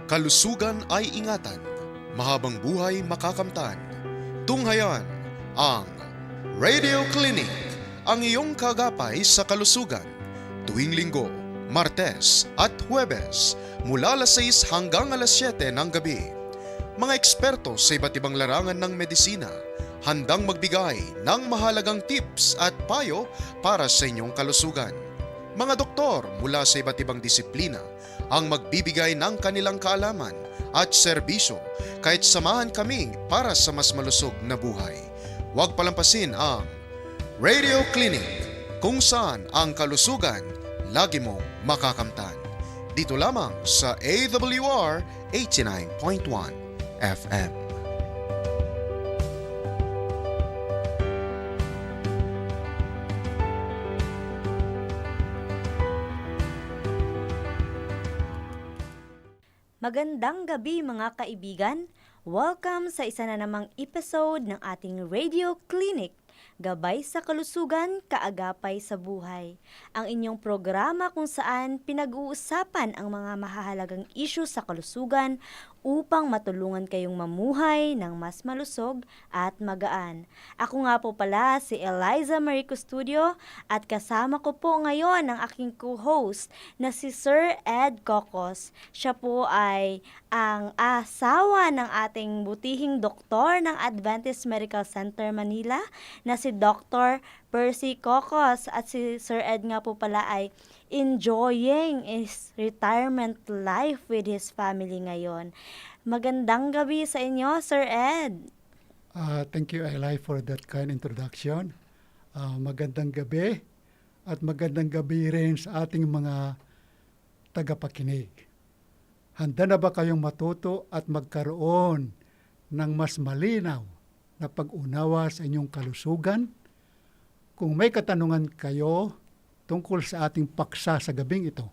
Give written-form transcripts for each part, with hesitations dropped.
Kalusugan ay ingatan, mahabang buhay makakamtan. Tunghayan ang Radio Clinic, ang iyong kagapay sa kalusugan. Tuwing linggo, Martes at Huwebes, mula alas 6 hanggang alas 7 ng gabi. Mga eksperto sa iba't ibang larangan ng medisina, handang magbigay ng mahalagang tips at payo para sa inyong kalusugan. Mga doktor mula sa iba't ibang disiplina ang magbibigay ng kanilang kaalaman at serbisyo, kahit samahan kami para sa mas malusog na buhay. Huwag palampasin ang Radio Clinic, kung saan ang kalusugan lagi mong makakamtan. Dito lamang sa AWR 89.1 FM. Magandang gabi mga kaibigan! Welcome sa isa na namang episode ng ating Radio Clinic, Gabay sa Kalusugan, Kaagapay sa Buhay. Ang inyong programa kung saan pinag-uusapan ang mga mahahalagang issue sa kalusugan upang matulungan kayong mamuhay ng mas malusog at magaan. Ako nga po pala si Eliza Marico Studio at kasama ko po ngayon ang aking co-host na si Sir Ed Cocos. Siya po ay ang asawa ng ating butihing doktor ng Adventist Medical Center Manila na si Dr. Percy Cocos, at si Sir Ed nga po pala ay enjoying his retirement life with his family ngayon. Magandang gabi sa inyo, Sir Ed. Thank you, Eli, for that kind introduction. Magandang gabi at magandang gabi rin sa ating mga tagapakinig. Handa na ba kayong matuto at magkaroon ng mas malinaw na pag-unawa sa inyong kalusugan? Kung may katanungan kayo tungkol sa ating paksa sa gabing ito,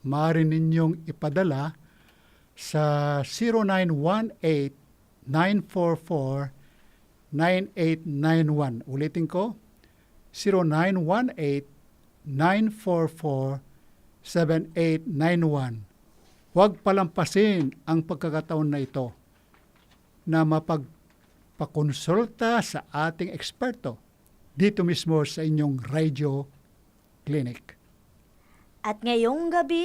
maaari ninyong ipadala sa 0918-944-9891. Ulitin ko, 0918-944-7891. Huwag palampasin ang pagkakataon na ito na mapagpakonsulta sa ating eksperto dito mismo sa inyong radio clinic. At ngayong gabi,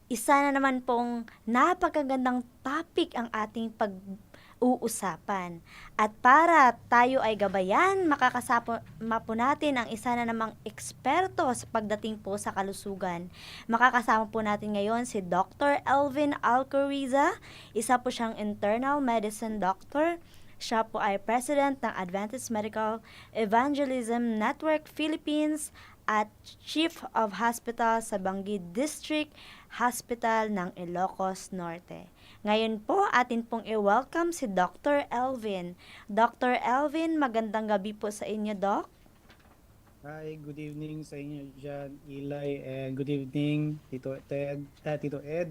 isa na naman pong napakagandang topic ang ating pag-uusapan. At para tayo ay gabayan, makakasama po natin ang isa na namang eksperto sa pagdating po sa kalusugan. Makakasama po natin ngayon si Dr. Elvin Alcoriza. Isa po siyang internal medicine doctor. Siya po ay President ng Adventist Medical Evangelism Network Philippines at Chief of Hospital sa Bangi District Hospital ng Ilocos Norte. Ngayon po, atin pong i-welcome si Dr. Elvin. Dr. Elvin, magandang gabi po sa inyo, Doc. Hi, good evening sa inyo dyan, Eli, and good evening, Tito Ed,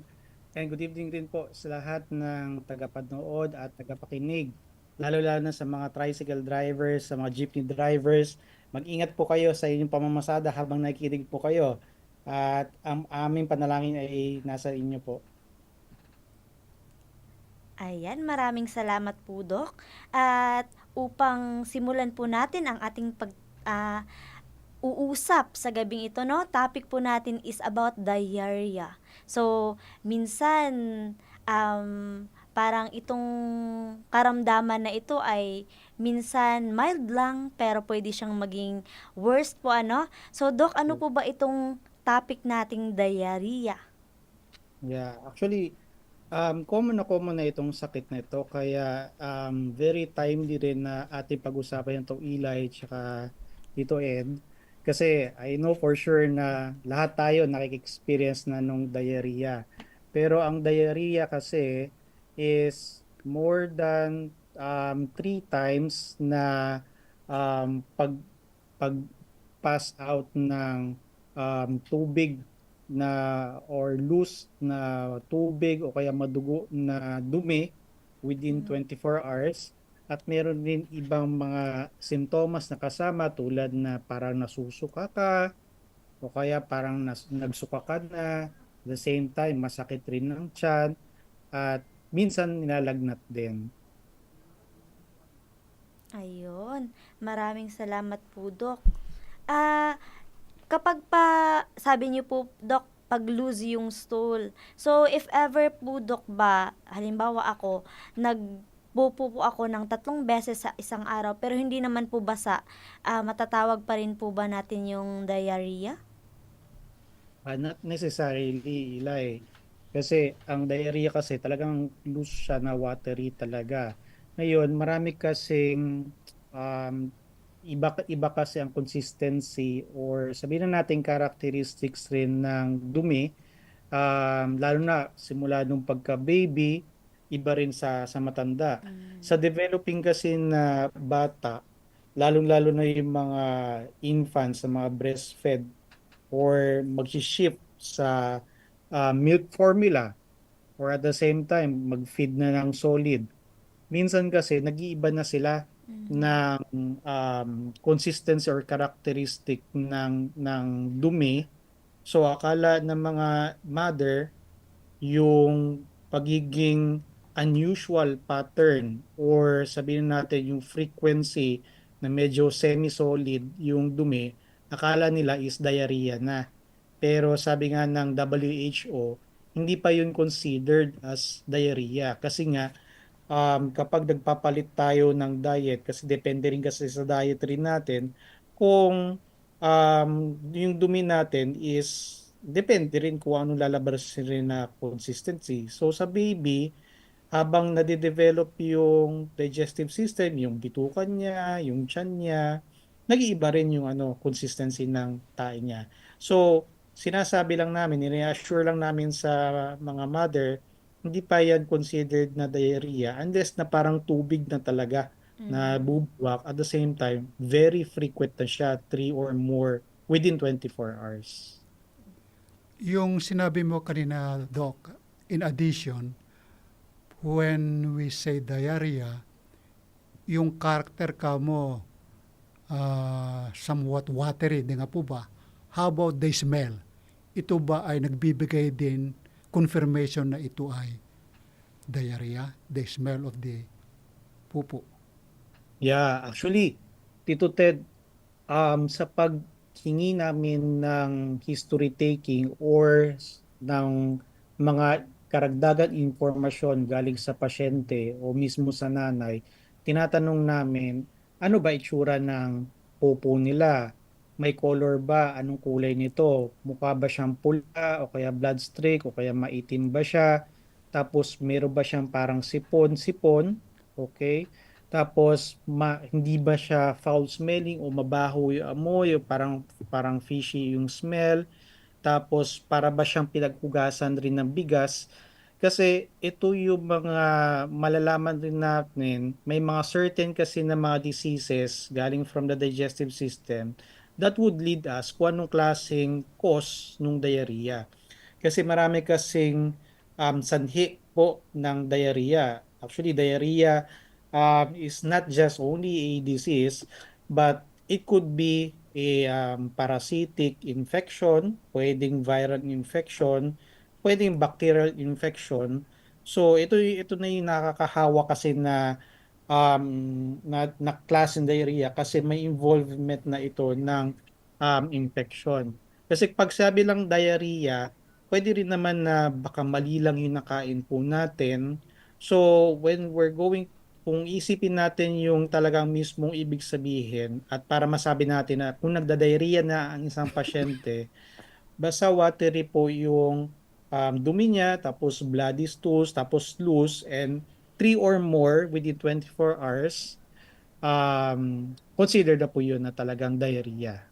and good evening din po sa lahat ng tagapanood at tagapakinig, lalo-lalo na sa mga tricycle drivers, sa mga jeepney drivers. Mag-ingat po kayo sa inyong pamamasada habang nakikinig po kayo, at ang aming panalangin ay nasa inyo po. Ayan, maraming salamat po, Doc. At upang simulan po natin ang ating uusap sa gabing ito, no? Topic po natin is about diarrhea. So, minsan, parang itong karamdaman na ito ay minsan mild lang, pero pwede siyang maging worst po, ano? So, Doc, ano po ba itong topic nating diarrhea? Yeah, actually, common na itong sakit na ito, kaya very timely rin na ating pag-usapan itong Eli tsaka Tito Ed. Kasi I know for sure na lahat tayo nakik-experience na nung diarrhea. Pero ang diarrhea kasi is more than 3 times na pag-pass out ng tubig na or loose na tubig o kaya madugo na dumi within 24 hours. At meron din ibang mga sintomas na kasama, tulad na parang nasusuka ka o kaya parang nagsuka ka na, at the same time masakit rin ng tiyan, at minsan nilalagnat din. Ayun, maraming salamat po, Dok. Ah, kapag pa, sabi niyo po, Dok, pag loose yung stool. So, if ever po, Dok ba, halimbawa ako, nagpupo po ako ng 3 beses sa isang araw, pero hindi naman po basa, matatawag pa rin po ba natin yung diarrhea? Not necessarily, Eli. Kasi ang diarrhea kasi talagang loose siya na watery talaga. Ngayon, marami kasing um, iba kasi ang consistency or sabihin na natin characteristics rin ng dumi. Lalo na simula nung pagka-baby, iba rin sa matanda. Sa developing kasi na bata, lalong-lalo na yung mga infants, sa mga breastfed or mag-shift sa milk formula or at the same time mag-feed na ng solid. Minsan kasi nag-iiba na sila ng consistency or characteristic ng dumi. So akala ng mga mother yung pagiging unusual pattern or sabihin natin yung frequency na medyo semi-solid yung dumi, akala nila is diarrhea na. Pero sabi nga ng WHO, hindi pa yun considered as diarrhea kasi nga kapag nagpapalit tayo ng diet, kasi depende rin kasi sa diet rin natin, kung yung dumi natin is, depende rin kung anong lalabas rin na consistency. So sa baby, habang nade-develop yung digestive system, yung bitukan niya, yung tiyan niya, nag-iiba rin yung consistency ng tae niya. So, sinasabi lang namin, i-reassure lang namin sa mga mother, hindi pa yan considered na diarrhea unless na parang tubig na talaga na bubuwak. At the same time, very frequent na siya, 3 or more within 24 hours. Yung sinabi mo kanina, Doc, in addition, when we say diarrhea, yung character ka mo somewhat watery, di nga po ba? How about the smell? Ito ba ay nagbibigay din confirmation na ito ay diarrhea, the smell of the pupo? Yeah, actually, Tito Ted, sa paghingi namin ng history taking or ng mga karagdagan impormasyon galing sa pasyente o mismo sa nanay, tinatanong namin ano ba itsura ng popo nila? May color ba? Anong kulay nito? Mukha ba siyang pula o kaya blood streak o kaya maitim ba siya? Tapos meron ba siyang parang sipon-sipon? Okay? Tapos hindi ba siya foul smelling o mabaho yung amoy o parang fishy yung smell? Tapos para ba siyang pinaghugasan rin ng bigas? Kasi ito yung mga malalaman rin natin, may mga certain kasi na mga diseases galing from the digestive system that would lead us kung anong klaseng cause ng diarrhea. Kasi marami kasing sanhi po ng diarrhea. Actually, diarrhea is not just only a disease, but it could be a parasitic infection, pwedeng viral infection, pwedeng bacterial infection. So ito na yung nakakahawa kasi na class ng diarrhea kasi may involvement na ito ng infection. Kasi pag sabi lang diarrhea, pwede rin naman na baka mali lang yung nakain po natin. So when we're going, kung isipin natin yung talagang mismong ibig sabihin at para masabi natin na kung nagda-diarrhea na ang isang pasyente, basta watery po yung dumi niya, tapos bloody stools, tapos loose, and 3 or more within 24 hours, consider na po yun na talagang diarrhea.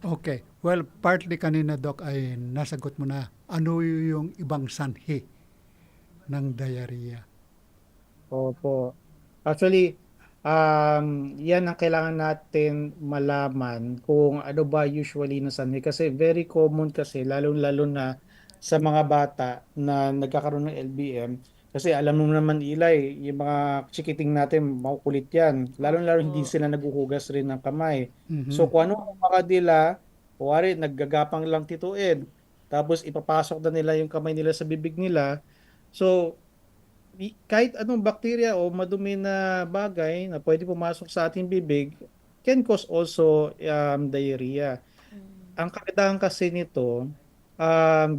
Okay. Well, partly kanina, Doc, ay nasagot mo na ano yung ibang sanhi ng diarrhea. Opo. Actually, yan ang kailangan natin malaman kung ano ba usually na sanhi. Kasi very common kasi, lalo-lalo na sa mga bata na nagkakaroon ng LBM. Kasi alam mo naman, Ilay, yung mga chikiting natin, makukulit yan. Lalo-lalo hindi Opo. sila naguhugas rin ng kamay. So Mhm. kung ano ang makadila, kuwari, naggagapang lang Tito Ed, tapos ipapasok na nila yung kamay nila sa bibig nila. So, kahit anong bakterya o madumi na bagay na pwede pumasok sa ating bibig can cause also diarrhea. Ang kagandahan kasi nito,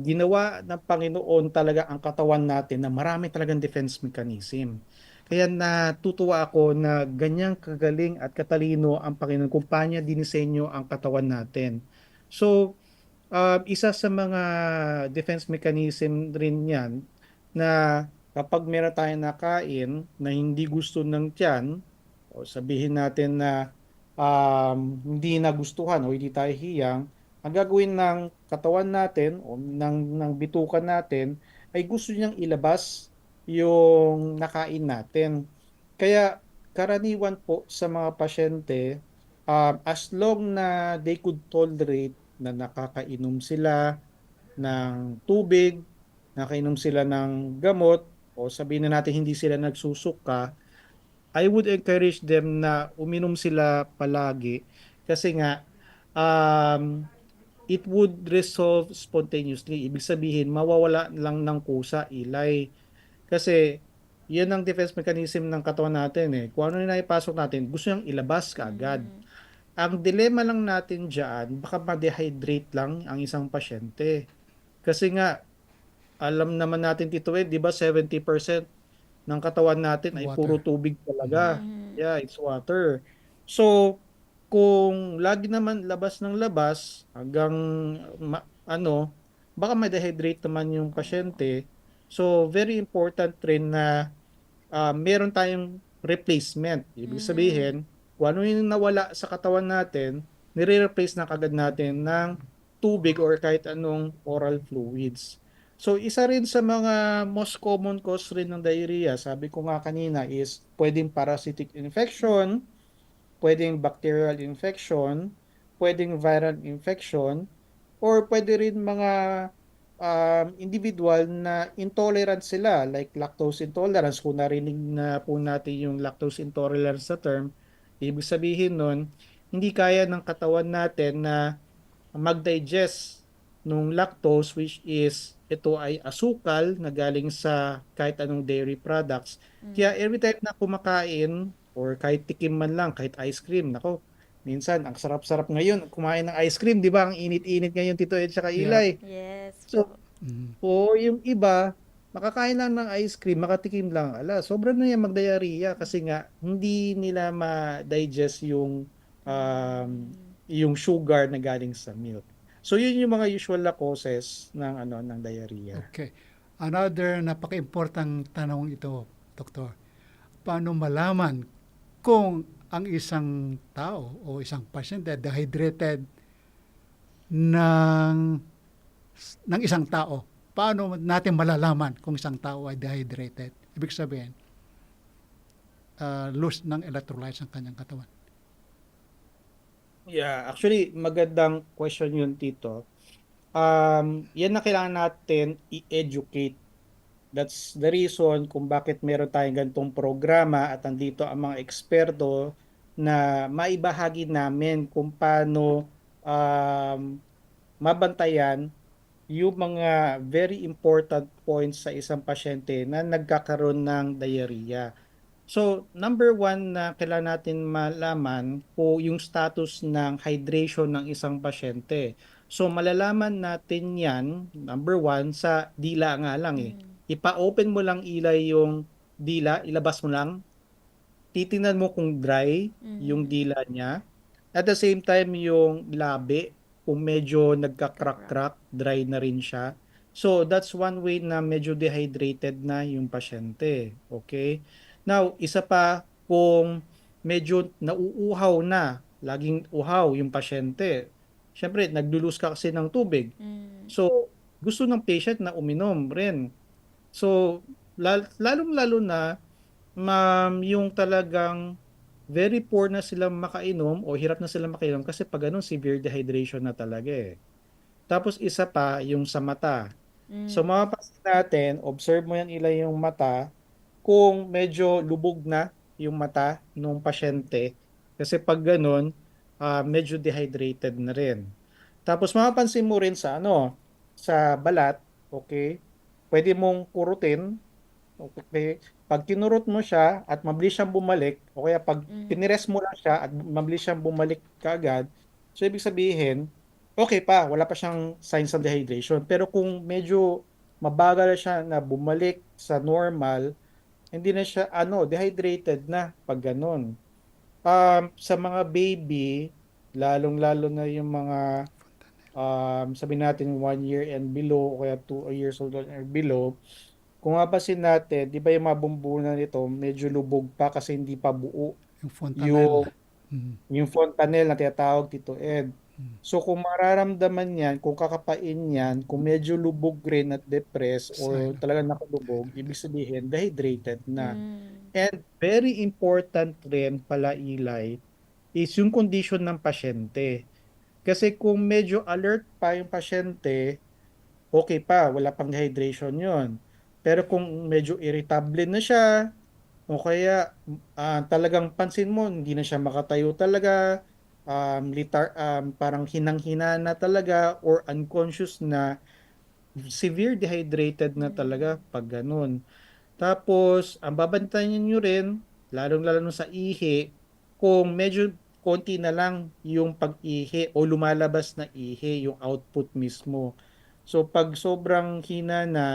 ginawa ng Panginoon talaga ang katawan natin na marami talagang defense mechanism. Kaya natutuwa ako na ganyang kagaling at katalino ang Panginoon kung paano niya dinisenyo ang katawan natin. So, isa sa mga defense mechanism rin yan na kapag meron tayong nakain na hindi gusto ng tiyan, o sabihin natin na hindi nagustuhan o hindi tayo hiyang, ang gagawin ng katawan natin o ng bitukan natin ay gusto niyang ilabas yung nakain natin. Kaya karaniwan po sa mga pasyente, as long na they could tolerate na nakakainom sila ng tubig, nakainom sila ng gamot, o sabihin na natin hindi sila nagsusuka, I would encourage them na uminom sila palagi kasi nga um, it would resolve spontaneously. Ibig sabihin, mawawala lang ng kusa, ilay. Kasi yan ang defense mechanism ng katawan natin eh. Kung ano na ipasok natin, gusto niyang ilabas kaagad. Ang dilemma lang natin dyan, baka ma-dehydrate lang ang isang pasyente. Kasi nga, alam naman natin Tito Ed, di ba 70% ng katawan natin ay puro Water. tubig talaga. Yeah, it's water. So, kung lagi naman labas ng labas hanggang baka ma-dehydrate naman yung pasyente. So, very important rin na meron tayong replacement. Ibig sabihin, kung ano yung nawala sa katawan natin, nire-replace na kagad natin ng tubig or kahit anong oral fluids. So, isa rin sa mga most common cause rin ng diarrhea, sabi ko nga kanina, is pwedeng parasitic infection, pwedeng bacterial infection, pwedeng viral infection, or pwede rin mga individual na intolerant sila, like lactose intolerance. Kung narinig na po natin yung lactose intolerance sa term, ibig sabihin nun, hindi kaya ng katawan natin na mag-digest nung lactose, which is ito ay asukal na galing sa kahit anong dairy products. Kaya every time na kumakain or kahit tikim man lang, kahit ice cream, nako, minsan ang sarap-sarap ngayon kumain ng ice cream, di ba? Ang init-init ngayon, Tito Ed tsaka Yeah. Ilay. Yes So, po. o yung iba, makakain lang ng ice cream, makatikim lang. Ala, sobrang na yan mag-diarrhea kasi nga hindi nila ma-digest yung sugar na galing sa milk. So yun yung mga usual na causes ng diarrhea. Okay. Another napaka-importanting tanong ito, Doktor. Paano malaman kung ang isang tao o isang pasyente dehydrated ng isang tao? Paano natin malalaman kung isang tao ay dehydrated? Ibig sabihin, loose ng electrolytes ang kanyang katawan. Yeah, actually magandang question yun, Tito. Yan na kailangan natin i-educate. That's the reason kung bakit meron tayong ganitong programa at andito ang mga eksperto na maibahagi namin kung paano mabantayan yung mga very important points sa isang pasyente na nagkakaroon ng diarrhea. So, number one na kailangan natin malaman po yung status ng hydration ng isang pasyente. So, malalaman natin yan, number one, sa dila nga lang eh. Ipa-open mo lang ilay yung dila, ilabas mo lang. Titingnan mo kung dry yung dila niya. At the same time, yung labi, kung medyo nagka-crack-crack, dry na rin siya. So, that's one way na medyo dehydrated na yung pasyente. Okay? Now, isa pa, kung medyo nauuhaw na, laging uhaw yung pasyente, syempre, nagdulus ka kasi ng tubig. So, gusto ng patient na uminom rin. So, lalong-lalo na, yung talagang very poor na sila makainom o hirap na sila makainom kasi pag ganun, severe dehydration na talaga eh. Tapos isa pa, yung sa mata. So, mapapansin natin, observe mo yan ilay yung mata, kung medyo lubog na yung mata ng pasyente. Kasi pag ganun, medyo dehydrated na rin. Tapos mapapansin mo rin sa sa balat, okay? Pwede mong kurutin, okay? Pag kinurot mo siya at mabilis siyang bumalik, o kaya pag Mhm. pinires mo lang siya at mabilis siyang bumalik kaagad, so ibig sabihin, okay pa, wala pa siyang signs of dehydration. Pero kung medyo mabagal siya na bumalik sa normal, hindi na siya dehydrated na pag ganun. Sa mga baby, lalong-lalo na yung mga sabihin natin 1 year and below o kaya 2 years old or below, kung mapapansin natin, di ba yung mga bumbunan nito medyo lubog pa kasi hindi pa buo Yung fontanelle. yung Mm. yung fontanelle na tinatawag Tito Ed. So kung mararamdaman yan, kung kakapain yan, kung medyo lubog rin at depressed or Sign of talagang nakalubog, ibig sabihin dehydrated na. Mm. And very important rin pala, Eli, is yung condition ng pasyente. Kasi kung medyo alert pa yung pasyente, okay pa, wala pang dehydration yon. Pero kung medyo irritable na siya, o kaya talagang pansin mo, hindi na siya makatayo talaga, parang hinang-hina na talaga, or unconscious na, severe dehydrated na talaga Mm. pag ganun. Tapos, ang babantayan nyo rin, lalong-lalo sa ihi, kung medyo konti na lang yung pag-ihi o lumalabas na ihi, yung output mismo. So, pag sobrang hina na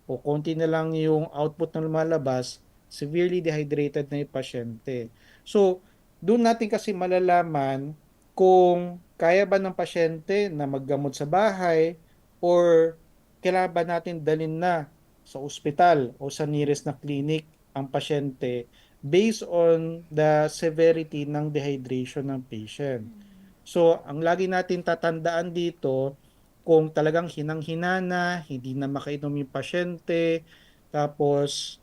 o konti na lang yung output na lumalabas, severely dehydrated na yung pasyente. So, doon natin kasi malalaman kung kaya ba ng pasyente na maggamot sa bahay or kailangan ba natin dalhin na sa ospital o sa nearest na clinic ang pasyente based on the severity ng dehydration ng patient. So, ang lagi natin tatandaan dito, kung talagang hinang-hina na, hindi na makainom yung pasyente, tapos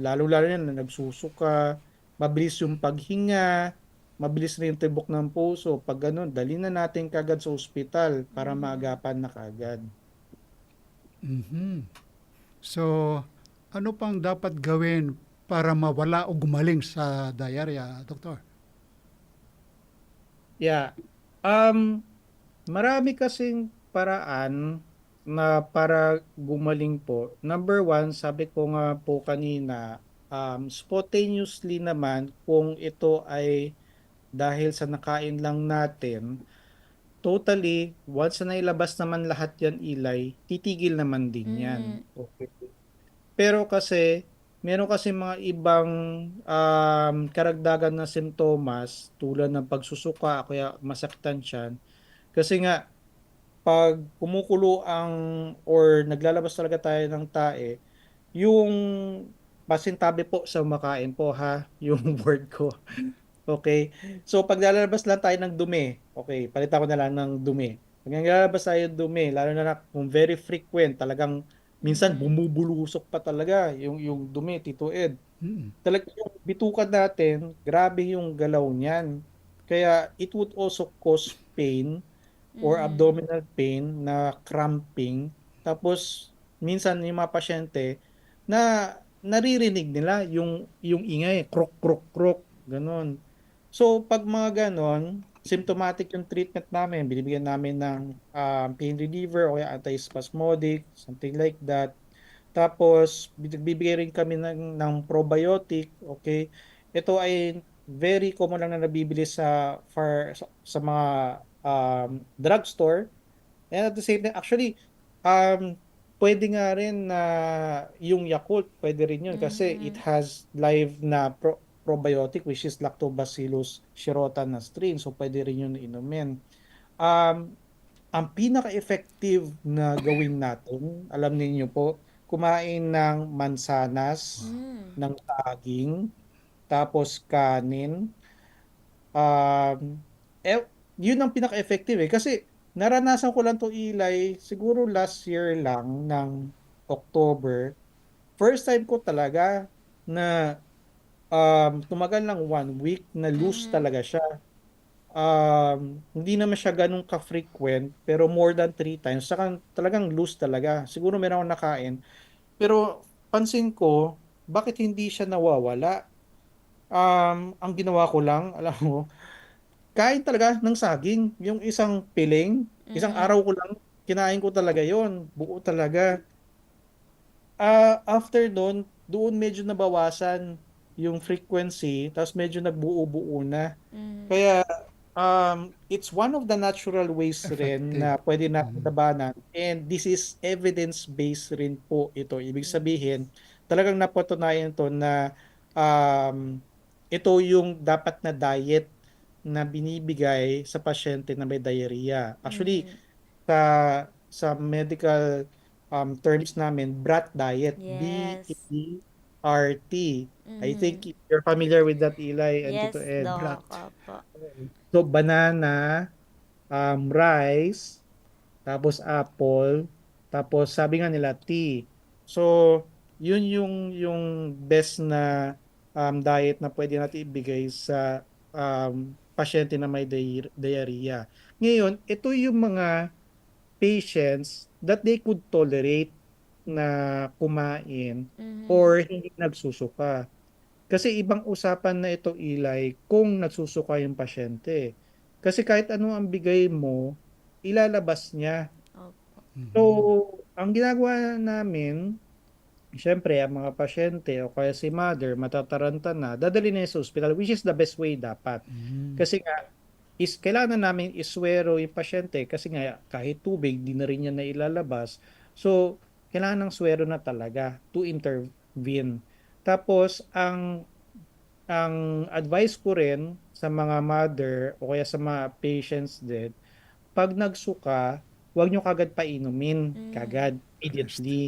lalo-lalo na nagsusuka, mabilis yung paghinga, mabilis na yung tibok ng puso, pag ganun, dali na natin kagad sa ospital para Mhm. maagapan na kagad. Mhm. So, ano pang dapat gawin para mawala o gumaling sa diarrhea, Doktor? Yeah. Marami kasing paraan na para gumaling po. Number one, sabi ko nga po kanina, spontaneously naman kung ito ay dahil sa nakain lang natin, totally, once na nailabas naman lahat yan, Ilay, titigil naman din yan. Mm. Okay. Pero kasi, meron kasi mga ibang karagdagan na simptomas tulad ng pagsusuka, kaya masaktan siya. Kasi nga, pag kumukulo ang or naglalabas talaga tayo ng tae, yung pasintabi po sa makain po ha, yung word ko. Okay? So pag lalabas lang tayo ng dumi, okay, palitan ko na lang ng dumi. Pag naglalabas tayo ng dumi, lalo na kung very frequent, talagang minsan Mhm. bumubulusok pa talaga yung dumi, Tito Ed. Mm. Talagang yung bituka natin, grabe yung galaw niyan. Kaya it would also cause pain or Mhm. abdominal pain na cramping. Tapos minsan yung mga pasyente na naririnig nila yung ingay, krok krok krok, ganun. So pag mga ganon, symptomatic yung treatment namin, binibigyan namin ng pain reliever o kaya antispasmodic, something like that. Tapos bibigay rin kami ng probiotic, okay? Ito ay very common lang na nabibili sa mga drugstore. And at the same time, actually, pwede nga rin na yung Yakult, pwede rin yun kasi it Mhm. has live na probiotic which is Lactobacillus shirota na strain. So pwede rin yun inumin. Um, ang pinaka-effective na gawin natin, alam niyo po, kumain ng mansanas, Mm. ng saging, tapos kanin. Um, yun ang pinaka-effective eh. Kasi naranasan ko lang to, Ilay, siguro last year lang ng October. First time ko talaga na tumagal ng 1 week na loose Mhm. talaga siya. Hindi naman siya ganun ka-frequent, pero more than 3 times. Saka talagang loose talaga. Siguro meron akong nakain. Pero pansin ko, bakit hindi siya nawawala? Ang ginawa ko lang, alam mo, kain talaga ng saging. Yung isang piling, isang Mm. araw ko lang. kinain ko talaga yon, buo talaga. After doon medyo nabawasan yung frequency, tapos medyo nagbuo-buo na. Mhm. Kaya it's one of the natural ways rin Effective. na pwede natin Mhm. labanan, and this is evidence-based rin po ito. Ibig sabihin, talagang napatunayan to na um, ito yung dapat na diet na binibigay sa pasyente na may diarrhea. Actually, Mhm. sa sa medical terms namin, BRAT diet, Yes. BART. I think Mhm. you're familiar with that, Eli and Tito Yes, Ed. Brat. Doc. Opo. So, banana, rice, tapos apple, tapos sabi nga nila tea. So, yun yung best na diet na pwede natin ibigay sa pasyente na may diarrhea. Ngayon, ito yung mga patients that they could tolerate na kumain Mhm. or hindi nagsusuka. Kasi ibang usapan na ito, Ilay, kung nagsusuka yung pasyente. Kasi kahit ano ang bigay mo, ilalabas niya. Opo. So, Mhm. ang ginagawa namin, siyempre, ang mga pasyente o kaya si mother, matataranta na, dadali na sa ospital, which is the best way dapat. Mhm. Kasi nga, kailangan namin iswero yung pasyente kasi nga kahit tubig, di na rin niya na ilalabas. So, kailangan ng swero na talaga to intervene. Tapos, ang advice ko rin sa mga mother o kaya sa mga patients din, pag nagsuka, huwag nyo kagad painumin, Mhm. kagad, First. immediately.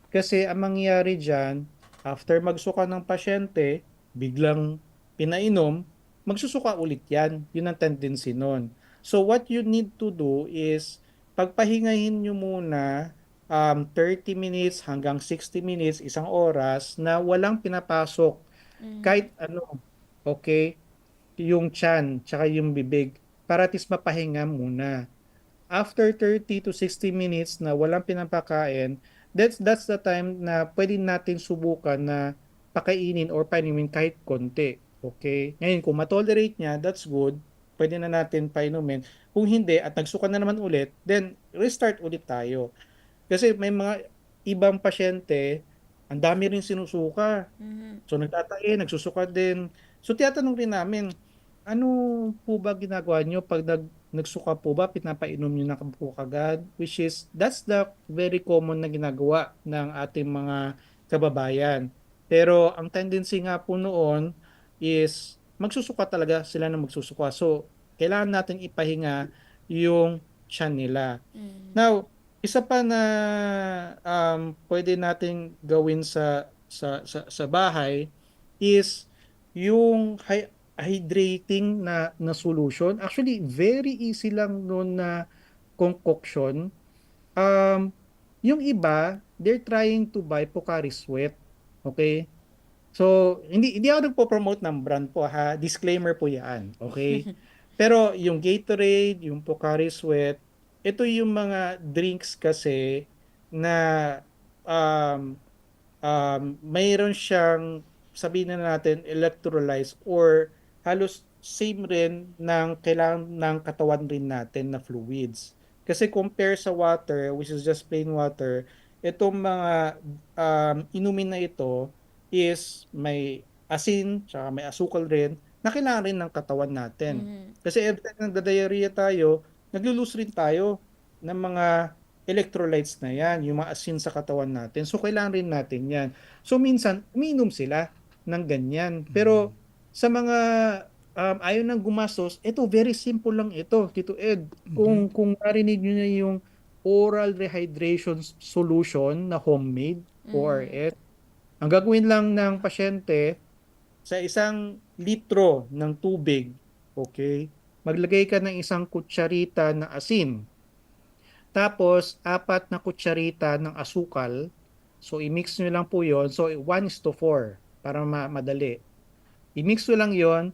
Kasi ang mangyayari dyan, after magsuka ng pasyente, biglang pinainom, magsusuka ulit yan. Yun ang tendency nun. So what you need to do is, pagpahingahin nyo muna 30 minutes hanggang 60 minutes, isang oras, na walang pinapasok Mhm. kahit ano, okay, yung tiyan, tsaka yung bibig, para at least mapahinga muna. After 30 to 60 minutes na walang pinapakain, that's the time na pwede natin subukan na pakainin or painumin kahit konti. Okay? Ngayon, kung matolerate niya, that's good. Pwede na natin painumin. Kung hindi at nagsuka na naman ulit, then restart ulit tayo. Kasi may mga ibang pasyente, ang dami rin sinusuka. Mhm. So nagtatae, nagsusuka din. So tinatanong rin namin, ano po ba ginagawa nyo pag nagsuka po ba, pinapainom nyo na po kagad? Which is, that's the very common na ginagawa ng ating mga kababayan. Pero ang tendency nga po noon is, magsusuka talaga sila na magsusuka. So, kailangan natin ipahinga yung tiyan nila. Mhm. Now, isa pa na pwede nating gawin sa bahay is yung hydrating na solution. Actually, very easy lang noon na concoction. Um, yung iba, they're trying to buy Pocari Sweat. Okay? So, hindi ako nagpo-promote ng brand po ha. Disclaimer po 'yan, okay? Pero yung Gatorade, yung Pocari Sweat, ito yung mga drinks kasi na um, mayroon siyang, sabihin na natin, electrolytes or halos same rin ng kailangan ng katawan rin natin na fluids. Kasi compare sa water, which is just plain water, itong mga inumin na ito is may asin, tsaka may asukal rin, na kailangan rin ng katawan natin. Mhm. Kasi every time nagda-diarrhea tayo, naglo-lose rin tayo ng mga electrolytes na yan, yung mga asin sa katawan natin. So, kailangan rin natin yan. So, minsan, umiinom sila ng ganyan. Pero, sa mga ayaw nang gumastos, ito, very simple lang ito, Tito Ed. Mhm. Kung narinig nyo na yung oral rehydration solution na homemade, Mhm. ORS, ang gagawin lang ng pasyente, sa isang litro ng tubig, okay, maglagay ka ng isang kutsarita na asin. Tapos, 4 na kutsarita ng asukal. So, i-mix nyo lang po yon. So, 1:4 para madali. I-mix nyo lang yon.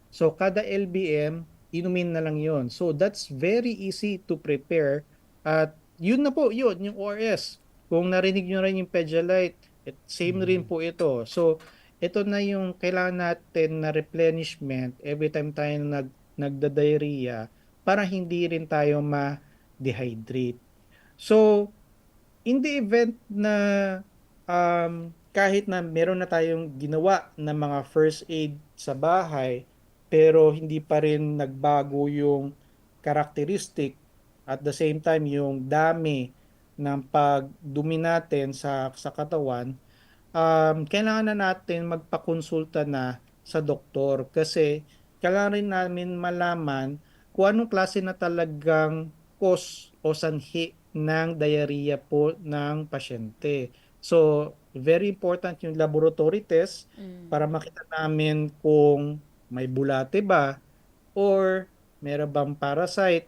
So, kada LBM, inumin na lang yon. So, that's very easy to prepare. At yun na po, yun, yung ORS. Kung narinig nyo rin yung Pedialyte, same rin Mhm. po ito. So, ito na yung kailangan natin na replenishment every time tayo nagda-diarrhea para hindi rin tayo ma-dehydrate. So, in the event na kahit na meron na tayong ginawa na mga first aid sa bahay, pero hindi pa rin nagbago yung characteristic, at the same time yung dami ng pagdumi natin sa katawan, kailangan na natin magpakonsulta na sa doktor kasi kailangan rin namin malaman kung anong klase na talagang cause o sanhi ng diarrhea po ng pasyente. So, very important yung laboratory test para makita namin kung may bulate ba or meron bang parasite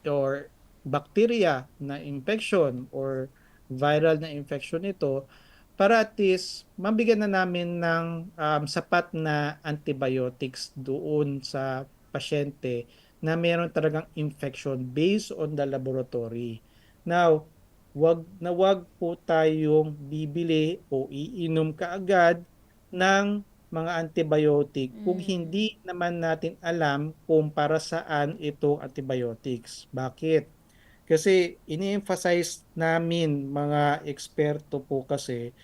or bacteria na infection or viral na infection ito para at least mabigyan na namin ng sapat na antibiotics doon sa pasyente na meron talagang infection based on the laboratory. Now, wag po tayong bibili o iinom kaagad ng mga antibiotic kung hindi naman natin alam kung para saan itong antibiotics. Bakit? Kasi ini-emphasize namin mga eksperto po kasi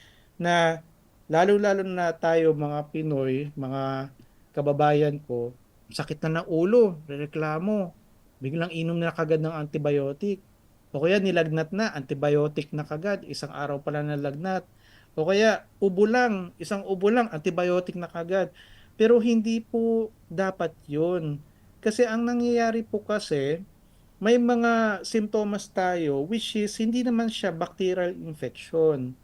na lalo-lalo na tayo mga Pinoy, mga kababayan ko, sakit na ng ulo, reklamo, biglang inom na kagad ng antibiotic. O kaya nilagnat na, antibiotic na kagad, isang araw pala nalagnat. O kaya ubo lang, isang ubo lang, antibiotic na kagad. Pero hindi po dapat yun. Kasi ang nangyayari po kasi, may mga simptomas tayo which is hindi naman siya bacterial infection.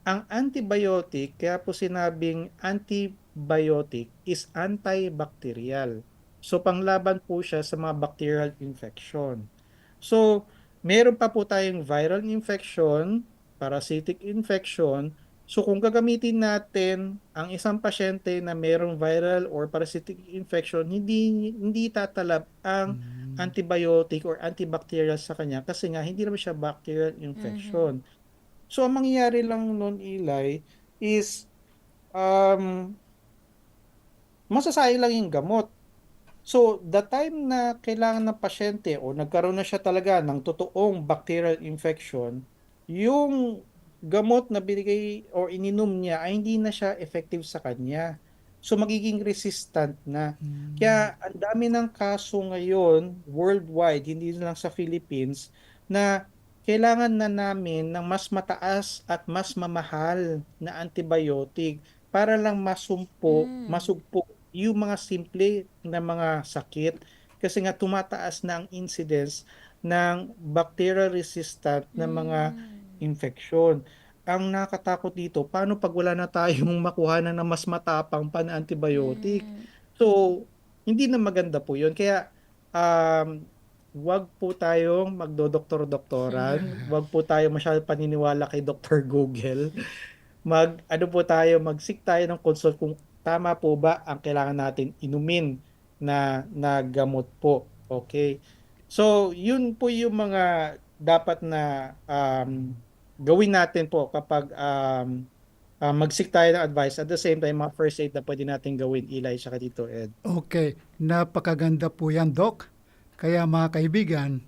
Ang antibiotic, kaya po sinabing antibiotic is antibacterial. So panglaban po siya sa mga bacterial infection. So meron pa po tayong viral infection, parasitic infection. So kung gagamitin natin ang isang pasyente na mayroong viral or parasitic infection, hindi tatalab ang antibiotic or antibacterial sa kanya kasi nga hindi naman siya bacterial infection. So ang mangyayari lang noon, Eli, is masasayang lang yung gamot. So, the time na kailangan ng pasyente o nagkaroon na siya talaga ng totoong bacterial infection, yung gamot na binigay o ininom niya ay hindi na siya effective sa kanya. So, magiging resistant na. Kaya, ang dami ng kaso ngayon, worldwide, hindi lang sa Philippines, na kailangan na namin ng mas mataas at mas mamahal na antibiotic para lang masugpo yung mga simple na mga sakit kasi nga tumataas na ang incidence ng bacterial resistant na mga infection. Ang nakakatakot dito, paano pag wala na tayong makuha na mas matapang pa na antibiotic? So, hindi na maganda po yun. Kaya, wag po tayong magdodoktor-doktoran, wag po tayo masyadong paniniwala kay Dr. Google. Mag-seek tayo ng consult kung tama po ba ang kailangan natin inumin na gamot po. Okay? So, yun po yung mga dapat na gawin natin po kapag mag-seek tayo ng advice. At the same time, mga first aid na pwede natin gawin, Eli, saka dito, Ed. Okay, napakaganda po yan, Doc. Kaya mga kaibigan,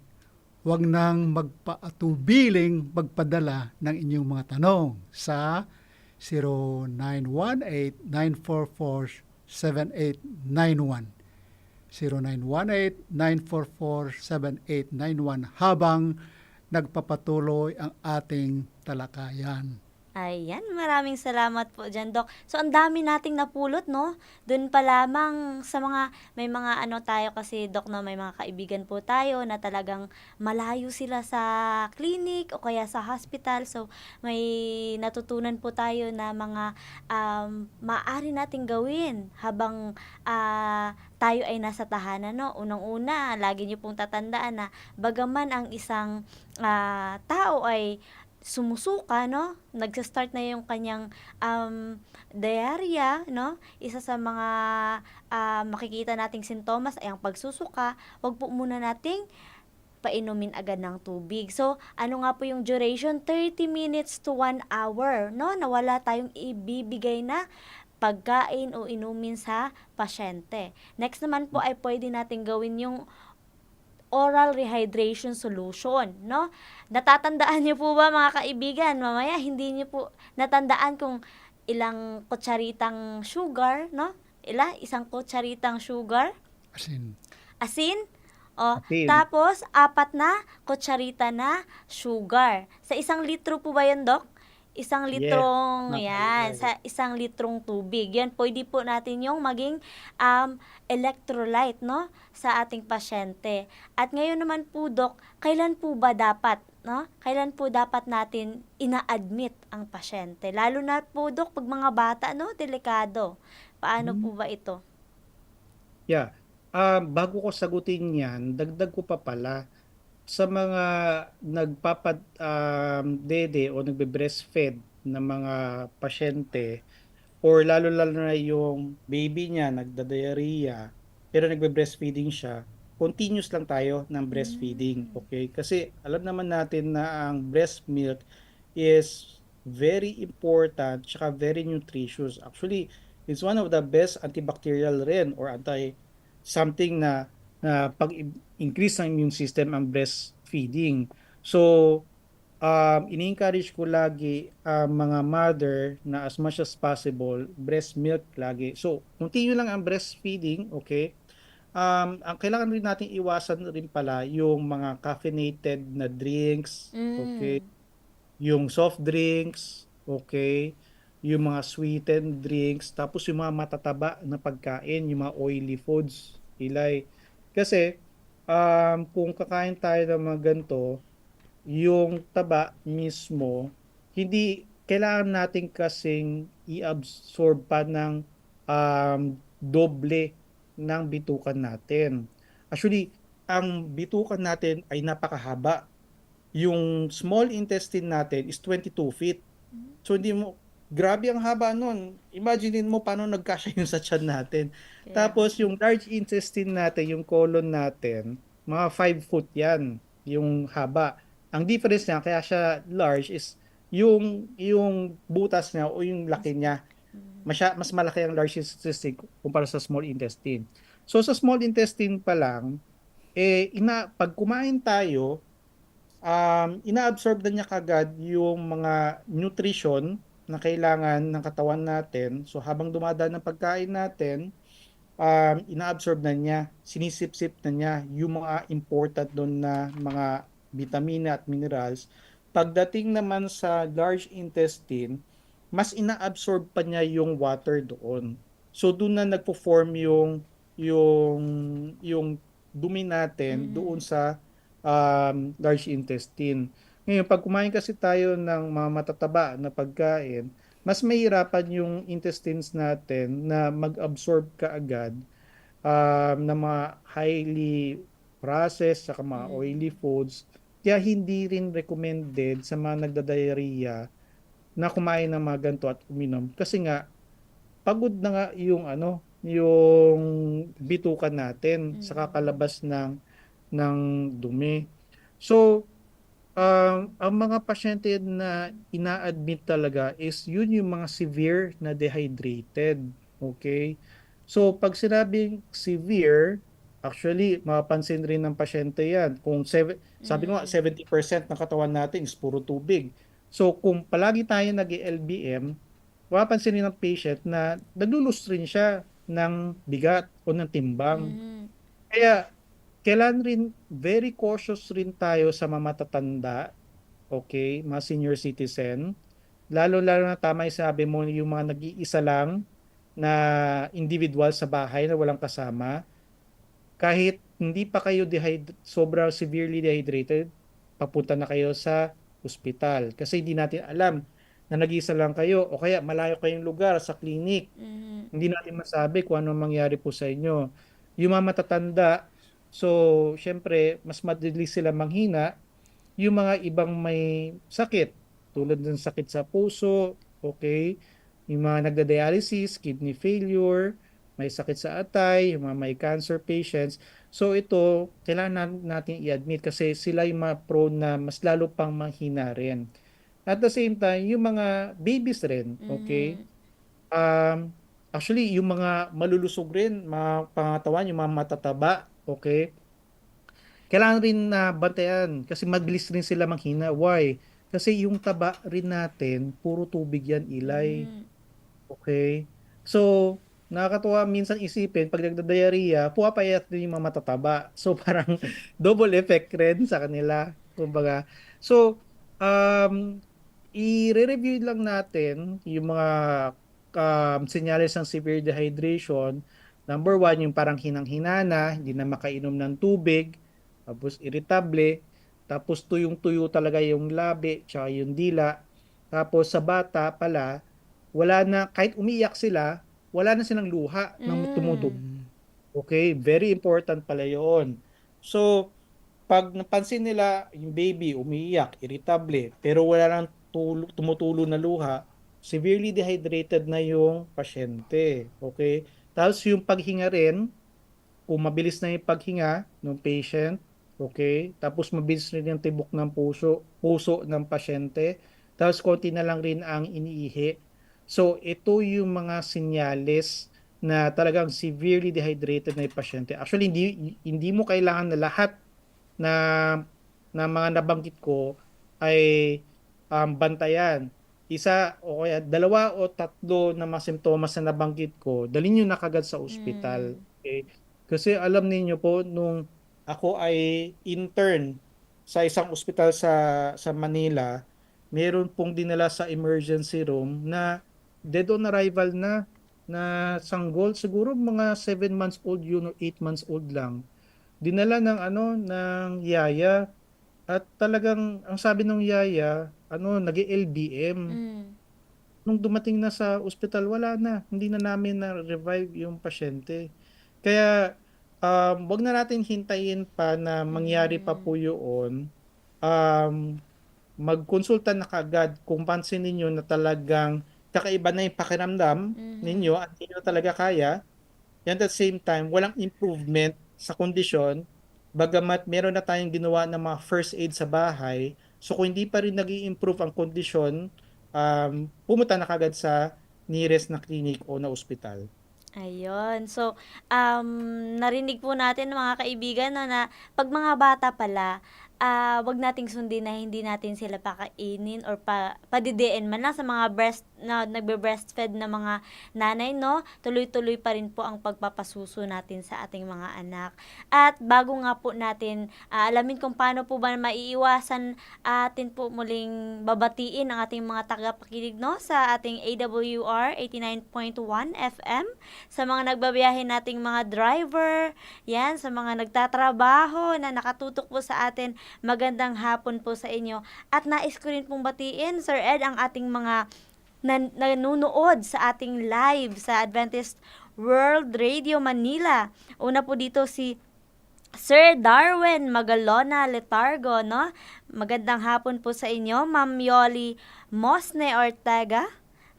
huwag nang magpaatubiling magpadala ng inyong mga tanong sa 0918-944-7891. 0918-944-7891 habang nagpapatuloy ang ating talakayan. Ayan, maraming salamat po dyan, Doc. So, ang dami nating napulot, no? Doon pa lamang sa may mga ano tayo kasi, Doc, no? May mga kaibigan po tayo na talagang malayo sila sa clinic o kaya sa hospital. So, may natutunan po tayo na mga maaari nating gawin habang tayo ay nasa tahanan, no? Unang-una, lagi niyo pong tatandaan na bagaman ang isang tao ay sumusuka, no? Nagsa-start na yung kanyang diarrhea, no? Isa sa mga makikita nating sintomas ay ang pagsusuka. Huwag po muna nating painumin agad ng tubig. So, ano nga po yung duration? 30 minutes to 1 hour, no? Na wala tayong ibibigay na pagkain o inumin sa pasyente. Next naman po ay pwede natin gawin yung oral rehydration solution, no? Natatandaan niyo po ba mga kaibigan? Mamaya hindi niyo po natandaan kung ilang kutsaritang sugar, no? Isang kutsaritang sugar, Asin. asin, o Asin. tapos 4 kutsarita na sugar. Sa 1 litro po ba 'yun, Dok? Isang Yes. litrong, yan, Yes. sa 1 litrong tubig. Yan, pwede po natin yung maging electrolyte, no, sa ating pasyente. At ngayon naman po, Dok, kailan po ba dapat, no? Kailan po dapat natin ina-admit ang pasyente? Lalo na po, Dok, pag mga bata, no, delikado. Paano po ba ito? Yeah. Bago ko sagutin yan, dagdag ko pa pala, sa mga dede o nagbe-breastfeed na mga pasyente, or lalo-lalo na yung baby niya nagda-diarrhea, pero nagbe-breastfeeding siya, continuous lang tayo ng breastfeeding, okay? Kasi alam naman natin na ang breast milk is very important tsaka very nutritious. Actually, it's one of the best antibacterial rin or anti something na pag-increase ng immune system ang breastfeeding. So, ini-encourage ko lagi ang mga mother na as much as possible, breast milk lagi. So, continue lang ang breastfeeding, okay? Ang kailangan rin natin iwasan rin pala yung mga caffeinated na drinks, okay? Mm. Yung soft drinks, okay? Yung mga sweetened drinks, tapos yung mga matataba na pagkain, yung mga oily foods, Ilay. Kasi, kung kakain tayo ng mga ganito, yung taba mismo, hindi kailangan natin kasing i-absorb pa ng doble ng bitukan natin. Actually, ang bitukan natin ay napakahaba. Yung small intestine natin is 22 feet. So hindi mo, grabe ang haba nun. Imaginein mo paano nagkasya yun sa tiyan natin. Kaya, Tapos yung large intestine natin, yung colon natin, mga 5 foot yan, yung haba. Ang difference niya, kaya siya large is yung butas niya o yung laki niya. Mas malaki ang large intestine kumpara sa small intestine. So sa small intestine pa lang, pag kumain tayo, ina-absorb na niya kagad yung mga nutrition na kailangan ng katawan natin. So habang dumadaan ng pagkain natin, ina-absorb na niya, sinisip-sip na niya yung mga important doon na mga vitamina at minerals. Pagdating naman sa large intestine, mas ina-absorb pa niya yung water doon. So doon na nagpo-form yung yung dumi natin doon sa large intestine. Ngayon, pag kumain kasi tayo ng mga matataba na pagkain, mas mahirapan yung intestines natin na mag-absorb kaagad ng mga highly processed saka mga oily foods. Kaya hindi rin recommended sa mga nagda-diarrhea na kumain ng mga ganito at uminom. Kasi nga, pagod na nga yung bitukan natin sa kakalabas ng dumi. So, ang mga pasyente na ina-admit talaga is yun yung mga severe na dehydrated. Okay? So, pag sinabing severe, actually, mapapansin rin ng pasyente yan. Sabi ko nga, 70% ng katawan natin is puro tubig. So, kung palagi tayo nag-LBM, mapapansin rin ng patient na naglulus rin siya ng bigat o ng timbang. Kaya, kailan rin very cautious rin tayo sa mga matatanda, okay, mga senior citizen. Lalo-lalo na tama yung sabi mo, yung mga nag-iisa lang na individual sa bahay na walang kasama. Kahit hindi pa kayo sobrang severely dehydrated, papunta na kayo sa ospital. Kasi hindi natin alam na nag-iisa lang kayo o kaya malayo kayong lugar sa clinic. Hindi natin masabi kung ano mangyari po sa inyo. Yung mga matatanda, so syempre mas madali sila manghina. Yung mga ibang may sakit, tulad ng sakit sa puso, okay, yung mga nagda-dialysis, kidney failure, may sakit sa atay, yung mga may cancer patients. So ito, kailangan natin i-admit kasi sila yung mga prone na mas lalo pang manghina rin. At the same time, yung mga babies rin, okay? Actually, yung mga malulusog rin, mga pangatawan, yung mga matataba, okay? kailangan rin na bantayan kasi mabilis rin sila manghina. Why? Kasi yung taba rin natin, puro tubig yan, Ilay. Mm. Okay? So, nakakatuwa minsan isipin, pag nagda-diarrhea, pumapayat din yung mga matataba. So, parang double effect rin sa kanila. Kumbaga. So, um, i-review lang natin yung mga senyales ng severe dehydration. Number one, yung parang hinang-hinana, hindi na makainom ng tubig, tapos irritable, tapos tuyong-tuyo talaga yung labi, tsaka yung dila. Tapos sa bata pala, wala na, kahit umiyak sila, wala na silang luha ng tumutugtog. Mm. Okay, very important pala yun. So, pag napansin nila yung baby umiiyak, irritable, pero wala nang tumutulo na luha, severely dehydrated na yung pasyente. Okay? Tapos yung paghinga rin, kung mabilis na yung paghinga ng patient, okay? Tapos mabilis rin yung tibok ng puso ng pasyente. Tapos konti na lang rin ang iniihi. So ito yung mga senyales na talagang severely dehydrated na yung pasyente. Actually, hindi mo kailangan na lahat na mga nabanggit ko ay bantayan. Isa o kaya dalawa o tatlo na mga simptomas na nabanggit ko, dalhin nyo na kagad sa ospital. Okay? Kasi alam niyo po, nung ako ay intern sa isang ospital sa Manila, meron pong dinala sa emergency room na dead on arrival na sanggol, siguro mga 7 months old yun o 8 months old lang. Dinala ng ng yaya at talagang ang sabi ng yaya, nag-LBM. Mm. Nung dumating na sa ospital, wala na. Hindi na namin na-revive yung pasyente. Kaya, wag na natin hintayin pa na mangyari pa po yun. Magkonsulta na kagad kung pansin ninyo na talagang kakaiba na yung pakiramdam ninyo at hindi nyo talaga kaya. And at the same time, walang improvement sa kondisyon, bagamat meron na tayong ginawa ng mga first aid sa bahay. So kung hindi pa rin nag improve ang kondisyon, pumunta na kagad sa nearest na clinic o na ospital. Ayun. So, narinig po natin mga kaibigan na 'pag mga bata pala, 'wag nating sundin na hindi natin sila pakainin or padidiin man lang sa mga na nagbe-breastfeed na mga nanay 'no. Tuloy-tuloy pa rin po ang pagpapasuso natin sa ating mga anak. At bago nga po natin, alamin kung paano po ba maiiwasan, atin po muling babatiin ang ating mga tagapakinig 'no, sa ating AWR 89.1 FM. Sa mga nagbabiyahe nating mga driver, yan, sa mga nagtatrabaho na nakatutok po sa atin, magandang hapon po sa inyo. At nais ko rin pong batiin, Sir Ed, ang ating mga nanonood sa ating live sa Adventist World Radio Manila. Una po dito si Sir Darwin Magalona Letargo, no? Magandang hapon po sa inyo, Ma'am Yoli Mosne Ortega.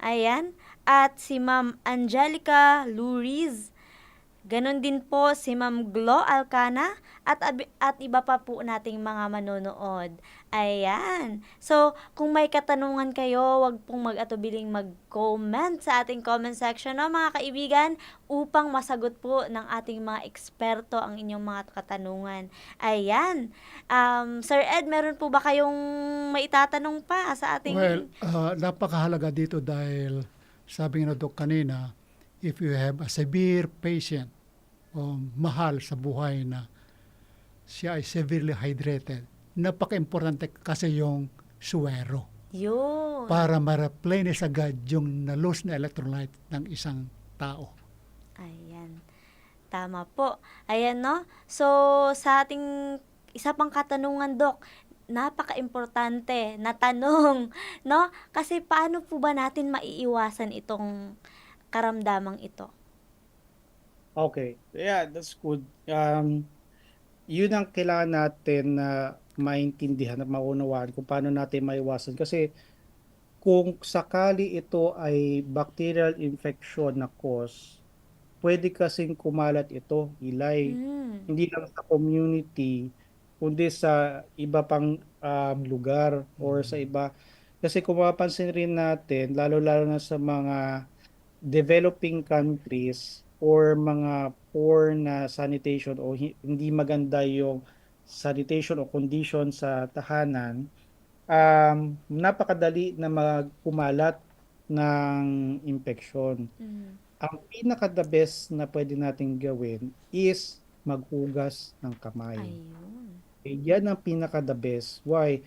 Ayan. At si Ma'am Angelica Luriz. Ganon din po si Ma'am Glo Alcana at iba pa po nating mga manonood. Ayan. So, kung may katanungan kayo, wag pong mag-atubiling mag-comment sa ating comment section, no, mga kaibigan, upang masagot po ng ating mga eksperto ang inyong mga katanungan. Ayan. Sir Ed, meron po ba kayong maitatanong pa sa ating... Well, napakahalaga dito dahil sabi nga Dok kanina, if you have a severe patient o mahal sa buhay na siya ay severely hydrated, napaka-importante kasi yung suwero Yun. para ma-replenish agad yung na-lose na electrolyte ng isang tao. Ayan. Tama po. Ayan, no? So, sa ating isa pang katanungan, Dok, napaka-importante na tanong, no? Kasi paano po ba natin maiiwasan itong karamdamang ito? Okay. Yeah, that's good. Yun ang kailangan natin na maintindihan at maunawaan kung paano natin maiwasan. Kasi kung sakali ito ay bacterial infection na cause, pwede kasing kumalat ito, Ilay. Hindi lang sa community, kundi sa iba pang lugar or sa iba. Kasi kung mapapansin rin natin, lalo-lalo na sa mga developing countries or mga poor na sanitation o hindi maganda yung sanitation o condition sa tahanan, napakadali na magpumalat ng infeksyon. Ang pinaka the best na pwede nating gawin is maghugas ng kamay. Ayun. Yan ang pinaka the best. Why?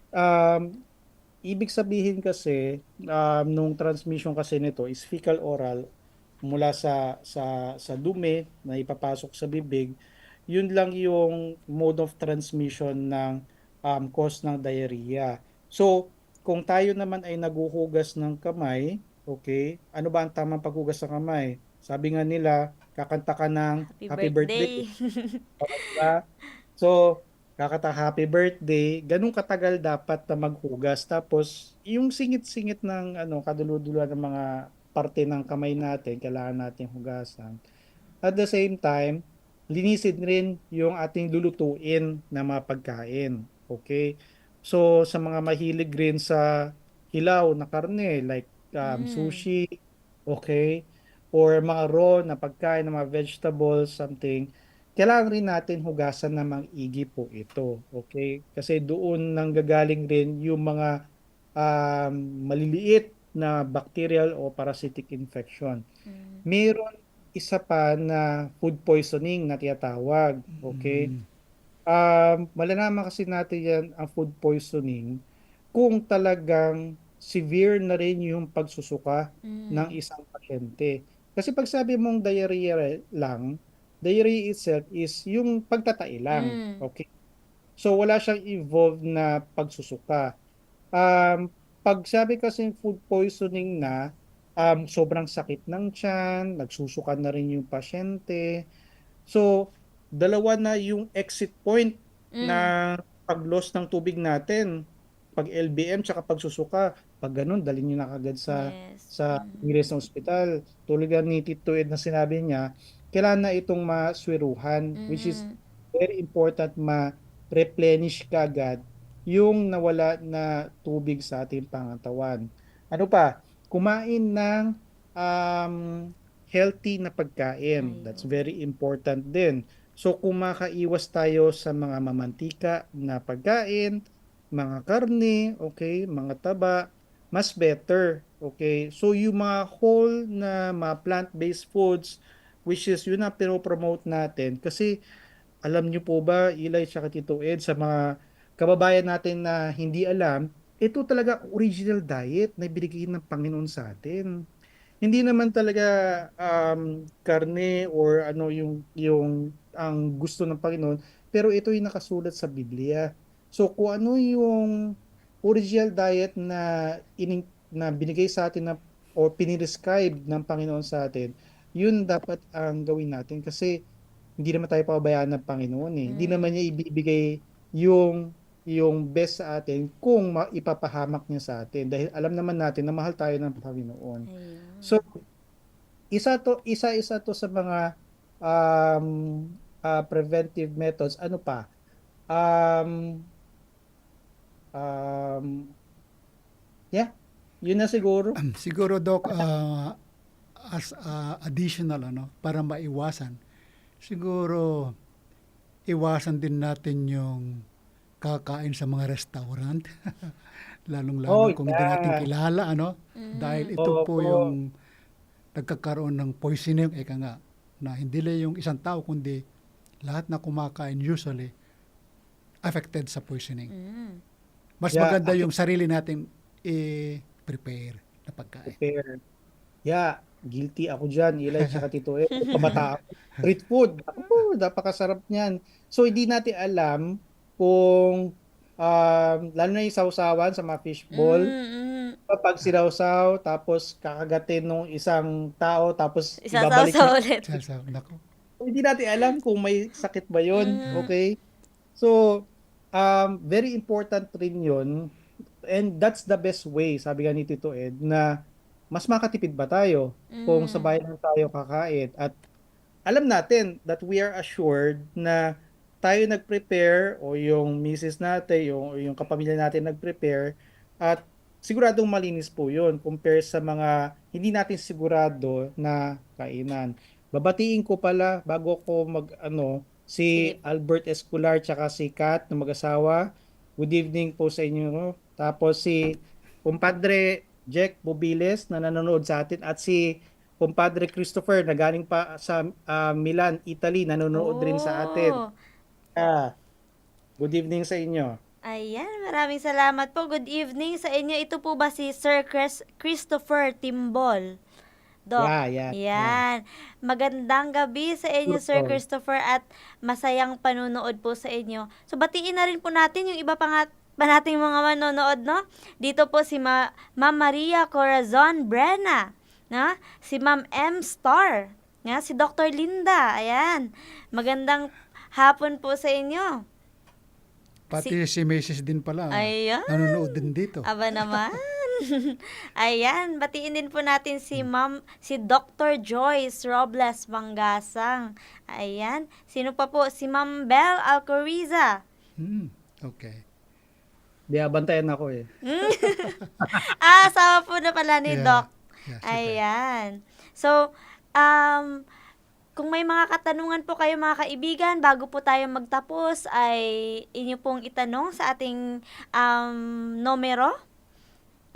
Um, Ibig sabihin kasi nung transmission kasi nito is fecal oral mula sa dumi na ipapasok sa bibig. Yun lang yung mode of transmission ng cause ng diarrhea. So, kung tayo naman ay naguhugas ng kamay, okay, ano ba ang tamang paghugas ng kamay? Sabi nga nila, kakanta ka ng Happy happy birthday. birthday. Diba? So, kakata happy birthday, ganun katagal dapat na maghugas. Tapos, yung singit-singit ng kaduluduluan ng mga parte ng kamay natin, kailangan natin hugasan. At the same time, linisin rin yung ating lulutuin na mga pagkain. Okay? So, sa mga mahilig rin sa hilaw na karne, like sushi, okay? Or mga raw na pagkain, na mga vegetables, something, kailangan rin natin hugasan ng maigi po ito. Okay? Kasi doon nanggagaling rin yung mga um, maliliit na bacterial o parasitic infection. Meron isa pa na food poisoning na tinatawag. Okay? Malalaman kasi natin yan ang food poisoning kung talagang severe na rin yung pagsusuka ng isang pasyente. Kasi pag sabi mong diarrhea lang, diarrhea itself is yung pagtatai lang. Okay? So wala siyang involved na pagsusuka. Pag sabi kasi food poisoning na, sobrang sakit ng tiyan, nagsusuka na rin yung pasyente. So, dalawa na yung exit point na pag-loss ng tubig natin. Pag LBM tsaka pagsusuka. Pag ganun, dalhin nyo na kagad Yes. sa nearest na ospital. Tulad nga ni Tito Ed na sinabi niya, kailangan na itong maswiruhan, which is very important ma-replenish kagad yung nawala na tubig sa ating pangatawan. Ano pa? Kumain ng um, healthy na pagkain. That's very important din. So kung makaiwas tayo sa mga mamantika na pagkain, mga karne, okay, mga taba, mas better. Okay? So yung mga whole na mga plant-based foods, which is yun ang pinopromote natin kasi alam niyo po ba, Eli at Tito Ed, sa mga kababayan natin na hindi alam, ito talaga original diet na binigay ng Panginoon sa atin. Hindi naman talaga karne or ano yung ang gusto ng Panginoon, pero ito yung nakasulat sa Biblia. So kung ano yung original diet na binigay sa atin na o pinirescribe ng Panginoon sa atin, yun dapat ang gawin natin kasi hindi naman tayo pababayaan ng Panginoon eh. Hindi naman niya ibibigay yung best sa atin kung ipapahamak niya sa atin dahil alam naman natin na mahal tayo ng Panginoon. Ayun. So isa to sa mga um, preventive methods. Ano pa? Um, um, yeah, yun na siguro. Siguro, Doc, as additional para maiwasan, siguro iwasan din natin yung kakain sa mga restaurant. Lalong-lalo kung hindi natin Yeah. kilala, dahil ito po Opo. yung nagkakaroon ng poisoning, eka nga, na hindi lang yung isang tao, kundi lahat na kumakain usually affected sa poisoning. Mas Yeah, maganda yung sarili natin i-prepare na pagkain. prepare. Yeah, guilty ako dyan. Eli tsaka Tito Ed. Pamata ako. Street food. Napakasarap niyan. So, hindi natin alam kung lalo na yung sausawan sa mga fishball. Pag sinawsaw, tapos kakagatin nung isang tao, tapos ibabalik Isasaw ulit. Nako. hindi natin alam kung may sakit ba yun. Okay? So, very important rin yun. And that's the best way, sabi nga ni Tito Ed, na mas makatipid ba tayo kung sa bahay lang tayo kakain. At alam natin that we are assured na tayo nag-prepare o yung misis natin, yung kapamilya natin nag-prepare at siguradong malinis po yun compare sa mga hindi natin sigurado na kainan. Babatiin ko pala bago ko Si Sige. Albert Escolar tsaka si Kat na mag-asawa. Good evening po sa inyo. Tapos si Kumpadre Jack Bobiles na nanonood sa atin at si Kumpadre Christopher na galing pa sa Milan, Italy, nanonood rin sa atin. Oh, Good evening sa inyo. ayan. Maraming salamat po. Good evening sa inyo. Ito po ba si Sir Christopher Timbol? Doc. Yeah. Yan. Magandang gabi sa inyo, Sure Sir po. Christopher, at masayang panunood po sa inyo. So, batiin na rin po natin yung iba pa nating mga manonood, no? Dito po si Ma'am Maria Corazon Brena, na? Si Ma'am M. Star, nga? Si Dr. Linda, ayan. Magandang hapon po sa inyo. Pati si Mrs. din pala, Ayan. nanonood din dito. Aba naman. Ayan, batiin din po natin si Dr. Joyce Robles Mangasang. Ayan, sino pa po? Si Ma'am Belle Alcoriza. Okay. Di abantayan ako eh. Asawa po na pala ni Yeah. Doc. Yeah, si Ayan. So, kung may mga katanungan po kayo mga kaibigan, bago po tayo magtapos, ay inyo pong itanong sa ating numero.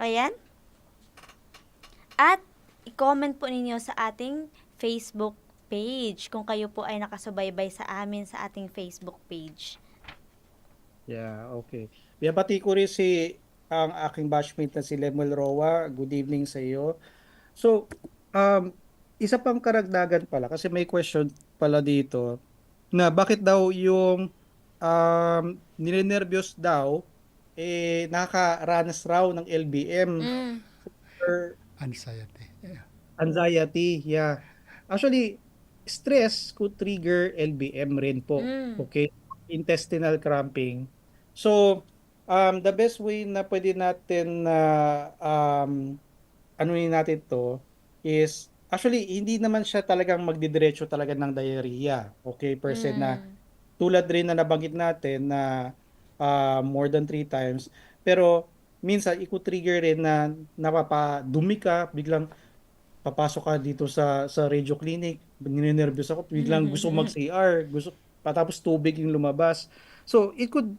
Ayan. At i-comment po ninyo sa ating Facebook page kung kayo po ay nakasubaybay sa amin sa ating Facebook page. Yeah, okay. Binabati ko rin ang aking batchmate na si Lemuel Roa. Good evening sa iyo. So, isa pang karagdagan pala kasi may question pala dito na bakit daw yung ninenervyos daw nakakaranas raw ng LBM or Anxiety. Yeah. anxiety. Yeah. Actually, stress could trigger LBM rin po. Okay? Intestinal cramping. So, the best way na pwede natin na anuin natin to is actually hindi naman siya talagang magdidiretso talaga ng diarrhea. Okay? Per se na tulad rin na nabanggit natin na more than 3 times. Pero minsan trigger rin na napapadumi ka, biglang papasok ka dito sa radio clinic, ninenervyos ako, biglang gusto mag-CR, patapos tubig yung lumabas. So it could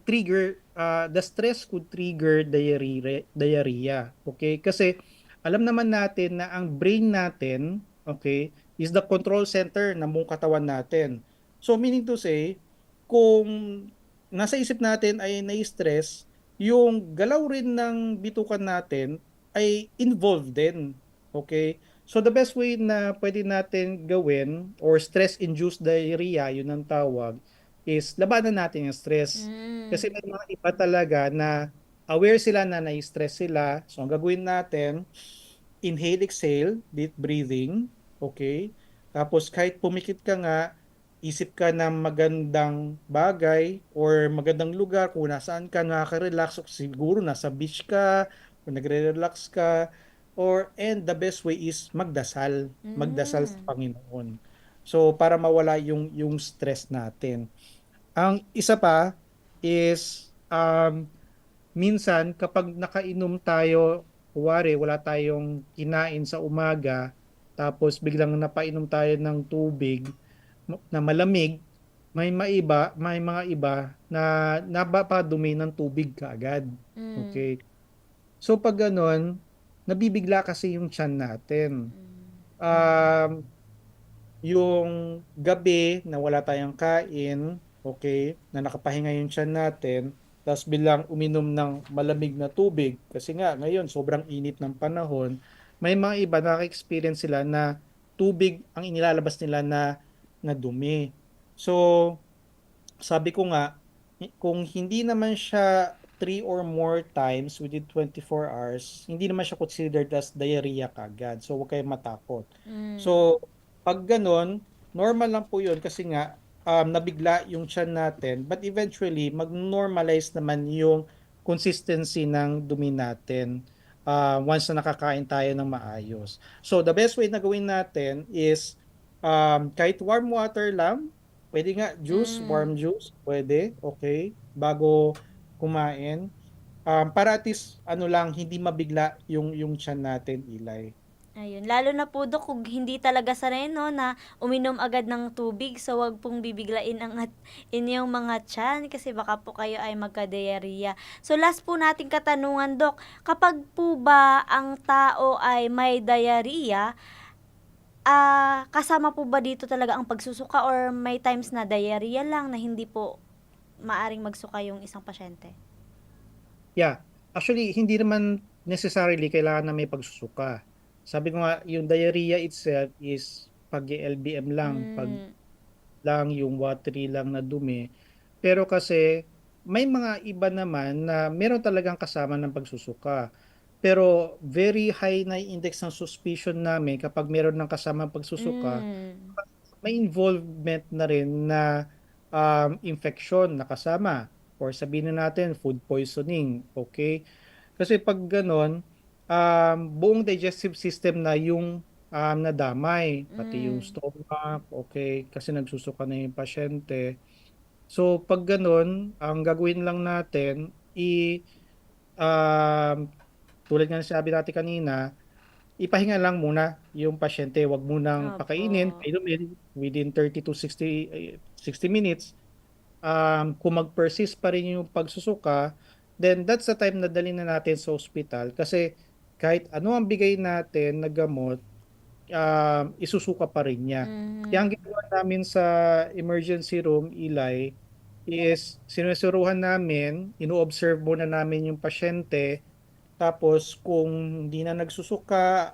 trigger, the stress could trigger diarrhea. Okay? Kasi alam naman natin na ang brain natin, okay, is the control center ng buong katawan natin. So meaning to say, kung nasa isip natin ay nai-stress, yung galaw rin ng bitukan natin ay involved din. Okay? So the best way na pwede natin gawin or stress-induced diarrhea, yun ang tawag, is labanan natin yung stress. Kasi may mga iba talaga na aware sila na nai-stress sila. So ang gagawin natin, inhale, exhale, deep breathing. Okay? Tapos kahit pumikit ka nga, isip ka ng magandang bagay or magandang lugar kung nasaan ka nakaka-relax, siguro nasa beach ka o nagre-relax ka, and the best way is magdasal sa Panginoon. So para mawala yung stress natin. Ang isa pa is minsan kapag nakainom tayo, kuwari wala tayong kinain sa umaga, tapos biglang napainom tayo ng tubig na malamig, may mga iba na napapadumi ng tubig kaagad. Okay? So pag ganon, nabibigla kasi yung tiyan natin. Yung gabi na wala tayong kain, okay, na nakapahinga yung tiyan natin, tapos bilang uminom ng malamig na tubig, kasi nga ngayon sobrang init ng panahon, may mga iba nakaka-experience sila na tubig ang inilalabas nila na dumi. So, sabi ko nga, kung hindi naman siya 3 or more times within 24 hours, hindi naman siya considered as diarrhea kagad. So, huwag kayong matakot. So, pag ganon, normal lang po yun kasi nga, nabigla yung tiyan natin. But eventually, mag-normalize naman yung consistency ng dumi natin once na nakakain tayo ng maayos. So, the best way na gawin natin is kahit warm water lang, pwede nga juice, warm juice, pwede, okay, bago kumain. Para at least, hindi mabigla yung tiyan natin, Eli. Ayun, lalo na po Dok kung hindi talaga sanay 'no, na uminom agad ng tubig. So, wag pong bibiglain ang inyong mga tiyan kasi baka po kayo ay magka-diarrhea. So, last po nating katanungan Dok, kapag po ba ang tao ay may diarrhea, kasama po ba dito talaga ang pagsusuka or may times na diarrhea lang na hindi po maaring magsuka yung isang pasyente? Yeah, actually hindi naman necessarily kailangan na may pagsusuka. Sabi ko nga, yung diarrhea itself is pag LBM lang, pag Hmm, lang yung watery lang na dumi. Pero kasi may mga iba naman na meron talagang kasama ng pagsusuka. Pero very high na index ng suspicion namin kapag meron ng kasama pagsusuka, hmm, may involvement na rin na infection na kasama or sabihin na natin food poisoning, okay? Kasi pag ganon, buong digestive system na yung nadamay, pati yung hmm, stomach, okay, kasi nagsusuka na yung pasyente. So pag ganon, ang gagawin lang natin, um, tulad nga ng sabi natin kanina, ipahinga lang muna yung pasyente, wag munang opo. pakainin, painumin within 30 to 60 minutes. Kung mag-persist pa rin yung pagsusuka, then that's the time na dalhin na natin sa ospital kasi kahit ano ang bigay natin na gamot, isusuka pa rin niya. Kaya ang Mhm, ginawa namin sa emergency room, Eli, is sinusuruhan namin, ino-observe muna namin yung pasyente, tapos kung hindi na nagsusuka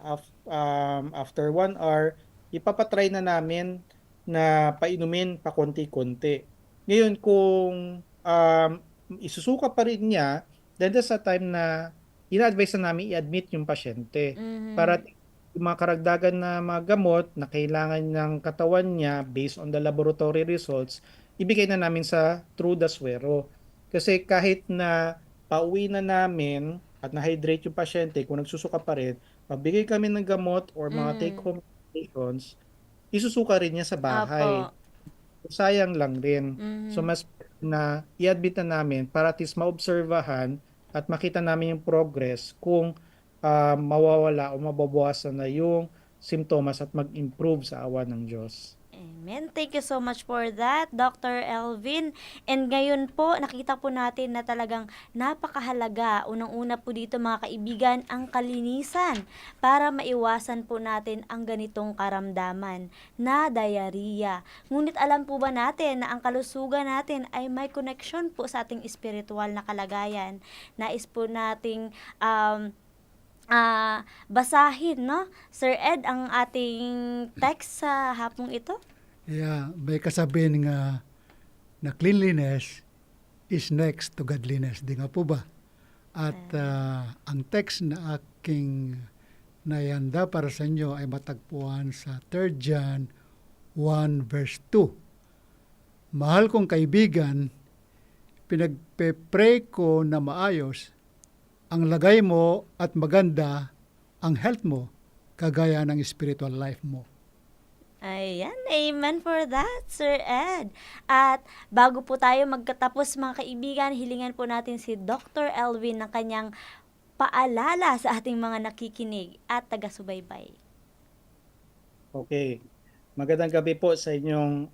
after 1 hour, ipapatry na namin na painumin pa konti-konti. Ngayon kung isusuka pa rin niya, then that's the time na ina-advise na namin i-admit yung pasyente para mhm, yung mga karagdagan na mga gamot na kailangan ng katawan niya based on the laboratory results, ibigay na namin sa through the suero. Kasi kahit na pauwi na namin at na-hydrate yung pasyente, kung nagsusuka pa rin, magbigay kami ng gamot or mga mhm, take-home medications, isusuka rin niya sa opo, bahay. Sayang lang rin. So mhm. mas na i-admit na namin para at least maobserbahan at makita namin yung progress kung mawawala o mababawasan na yung simptomas at mag-improve sa awa ng Diyos. Amen. Thank you so much for that, Dr. Elvin. And ngayon po, nakita po natin na talagang napakahalaga. Unang-una po dito mga kaibigan, ang kalinisan para maiwasan po natin ang ganitong karamdaman na diarrhea. Ngunit alam po ba natin na ang kalusugan natin ay may connection po sa ating spiritual na kalagayan. Nais po nating basahin, no? Sir Ed, ang ating text sa hapong ito. Yeah, may kasabihin nga na cleanliness is next to godliness. Di nga po ba? At ang text na aking nayanda para sa inyo ay matagpuan sa 3 John 1 verse 2. Mahal kong kaibigan, pinagpe-pray ko na maayos ang lagay mo at maganda ang health mo kagaya ng spiritual life mo. Ayan, amen for that, Sir Ed. At bago po tayo magkatapos mga kaibigan, hilingan po natin si Dr. Elvin ng kanyang paalala sa ating mga nakikinig at taga-subaybay. Okay. Magandang gabi po sa inyong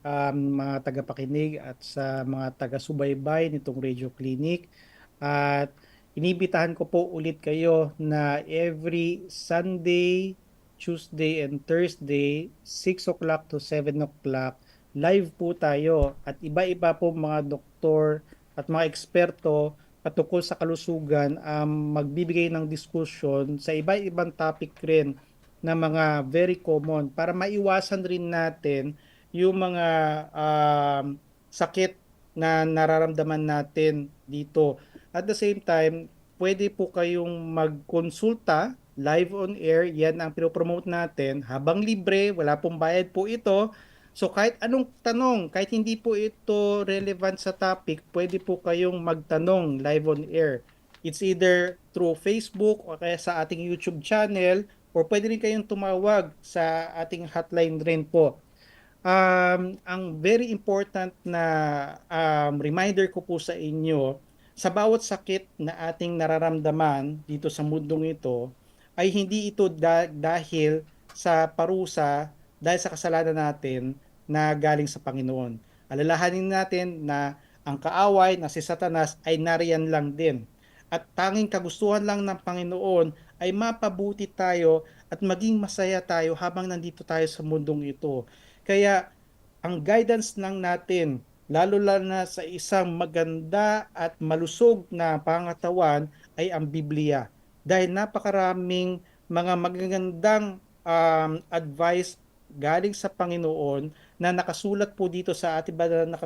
mga tagapakinig at sa mga taga-subaybay nitong Radio Clinic. At inibitahan ko po ulit kayo na every Sunday, Tuesday, and Thursday, 6 o'clock to 7 o'clock, live po tayo. At iba-iba po mga doktor at mga eksperto patungkol sa kalusugan magbibigay ng diskusyon sa iba-ibang topic rin na mga very common para maiwasan rin natin yung mga sakit na nararamdaman natin dito. At the same time, pwede po kayong magkonsulta live on air. Yan ang pinopromote natin. Habang libre, wala pong bayad po ito. So kahit anong tanong, kahit hindi po ito relevant sa topic, pwede po kayong magtanong live on air. It's either through Facebook o kaya sa ating YouTube channel or pwede rin kayong tumawag sa ating hotline rin po. Ang very important na reminder ko po sa inyo, sa bawat sakit na ating nararamdaman dito sa mundong ito, ay hindi ito dahil sa parusa, dahil sa kasalanan natin na galing sa Panginoon. Alalahanin natin na ang kaaway na si Satanas ay nariyan lang din. At tanging kagustuhan lang ng Panginoon ay mapabuti tayo at maging masaya tayo habang nandito tayo sa mundong ito. Kaya ang guidance lang natin, lalo na sa isang maganda at malusog na pangatawan, ay ang Biblia. Dahil napakaraming mga magagandang advice galing sa Panginoon na nakasulat po dito sa ating banal na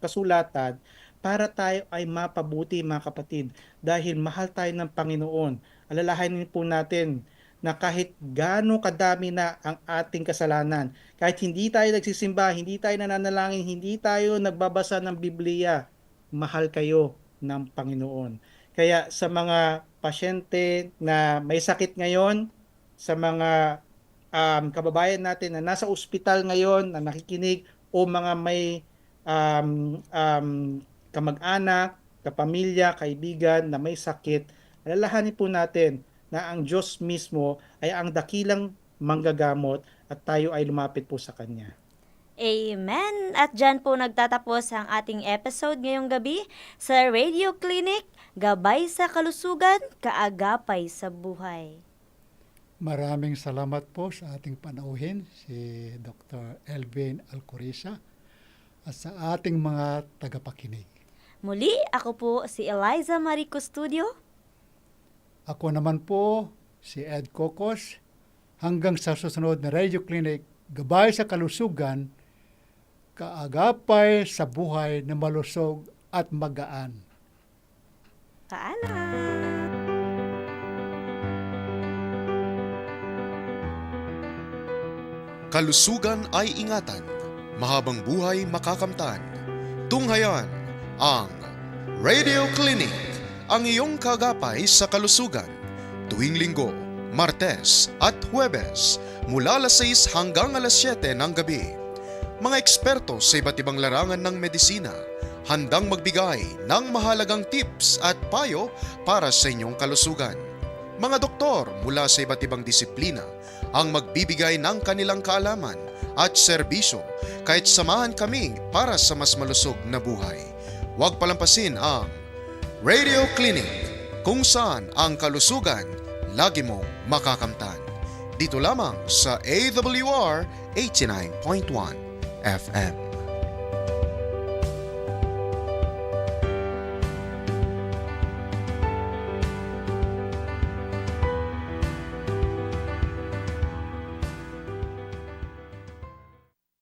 kasulatan para tayo ay mapabuti, mga kapatid, dahil mahal tayo ng Panginoon. Alalahanin po natin na kahit gaano kadami na ang ating kasalanan, kahit hindi tayo nagsisimba, hindi tayo nananalangin, hindi tayo nagbabasa ng Biblia, mahal kayo ng Panginoon. Kaya sa mga pasyente na may sakit ngayon, sa mga kababayan natin na nasa ospital ngayon, na nakikinig, o mga may kamag-anak, kapamilya, kaibigan na may sakit, alalahanin po natin na ang Diyos mismo ay ang dakilang manggagamot at tayo ay lumapit po sa Kanya. Amen! At dyan po nagtatapos ang ating episode ngayong gabi sa Radio Clinic, Gabay sa Kalusugan, Kaagapay sa Buhay. Maraming salamat po sa ating panauhin, si Dr. Elvin Alcoriza, at sa ating mga tagapakinig. Muli, ako po si Eliza Marico Studio. Ako naman po, si Ed Cocos. Hanggang sa susunod na Radio Clinic, Gabay sa Kalusugan, Kaagapay sa Buhay na malusog at magaan. Paalam! Kalusugan ay ingatan, mahabang buhay makakamtan. Tunghayan ang Radio Clinic, ang iyong kagapay sa kalusugan. Tuwing Linggo, Martes at Huwebes, mula alas 6 hanggang alas 7 ng gabi. Mga eksperto sa iba't ibang larangan ng medisina, handang magbigay ng mahalagang tips at payo para sa inyong kalusugan. Mga doktor mula sa iba't ibang disiplina ang magbibigay ng kanilang kaalaman at serbisyo, kahit samahan kami para sa mas malusog na buhay. Huwag palampasin ang Radio Clinic, kung saan ang kalusugan lagi mong makakamtan. Dito lamang sa AWR 89.1 FM.